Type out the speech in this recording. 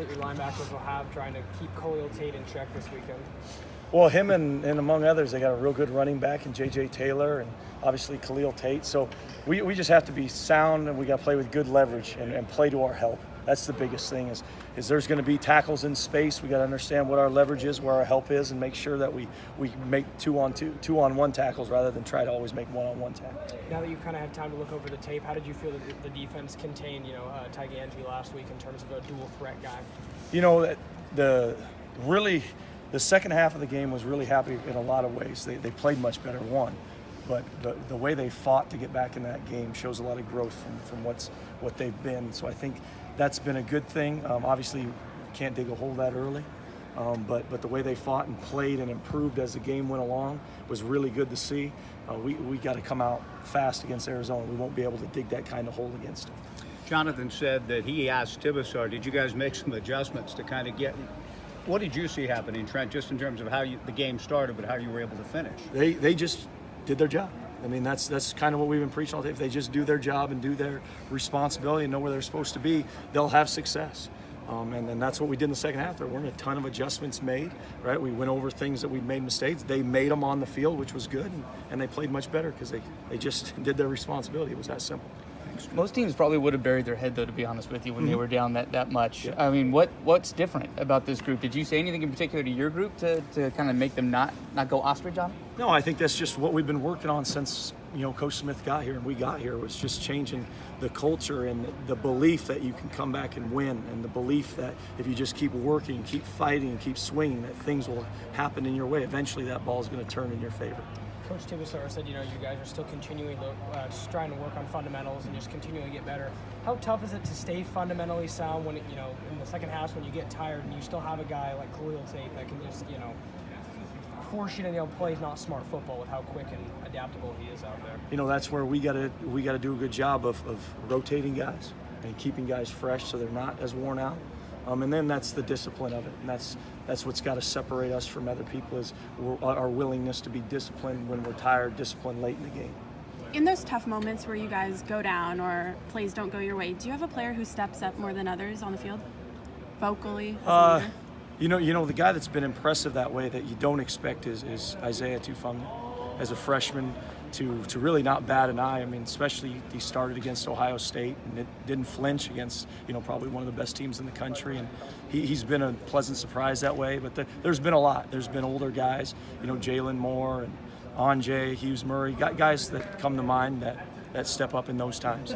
that your linebackers will have trying to keep Khalil Tate in check this weekend? Well, him and among others, they got a real good running back in J.J. Taylor and obviously Khalil Tate. So we just have to be sound, and we got to play with good leverage and play to our help. That's the biggest thing is there's going to be tackles in space. We got to understand what our leverage is, where our help is, and make sure that we make two-on-one tackles rather than try to always make one-on-one tackles. Now that you've kind of had time to look over the tape, how did you feel that the defense contained, Tyganji last week in terms of a dual threat guy? The second half of the game was really happy in a lot of ways. They played much better, but the way they fought to get back in that game shows a lot of growth from what they've been. So I think that's been a good thing. Obviously, you can't dig a hole that early, but the way they fought and played and improved as the game went along was really good to see. We got to come out fast against Arizona. We won't be able to dig that kind of hole against them. Jonathan said that he asked Tibesar, did you guys make some adjustments to kind of get – what did you see happening, Trent, just in terms of how the game started, but how you were able to finish? They just did their job. I mean, that's kind of what we've been preaching all day. If they just do their job and do their responsibility and know where they're supposed to be, they'll have success. And that's what we did in the second half. There weren't a ton of adjustments made, right? We went over things that we'd made mistakes. They made them on the field, which was good, and they played much better because they just did their responsibility. It was that simple. Most teams probably would have buried their head, though, to be honest with you, when they were down that much. Yeah. I mean, what's different about this group? Did you say anything in particular to your group to kind of make them not go ostrich on it? No, I think that's just what we've been working on since Coach Smith got here and we got here, was just changing the culture and the belief that you can come back and win, and the belief that if you just keep working, keep fighting, and keep swinging, that things will happen in your way. Eventually that ball is going to turn in your favor. Coach Tibesar said, you guys are still continuing to just trying to work on fundamentals and just continuing to get better. How tough is it to stay fundamentally sound when, in the second half when you get tired and you still have a guy like Khalil Tate that can just, force you to play not smart football with how quick and adaptable he is out there? That's where we got to do a good job of rotating guys and keeping guys fresh so they're not as worn out. And then that's the discipline of it, and that's what's got to separate us from other people, is our willingness to be disciplined when we're tired, disciplined late in the game. In those tough moments where you guys go down or plays don't go your way, do you have a player who steps up more than others on the field, vocally? As a leader? The guy that's been impressive that way that you don't expect is Isaiah Tufunga, as a freshman, to really not bat an eye. I mean, especially he started against Ohio State and it didn't flinch against, probably one of the best teams in the country. And he's been a pleasant surprise that way. But there's been a lot. There's been older guys, Jalen Moore and Anjay, Hughes Murray, guys that come to mind that step up in those times.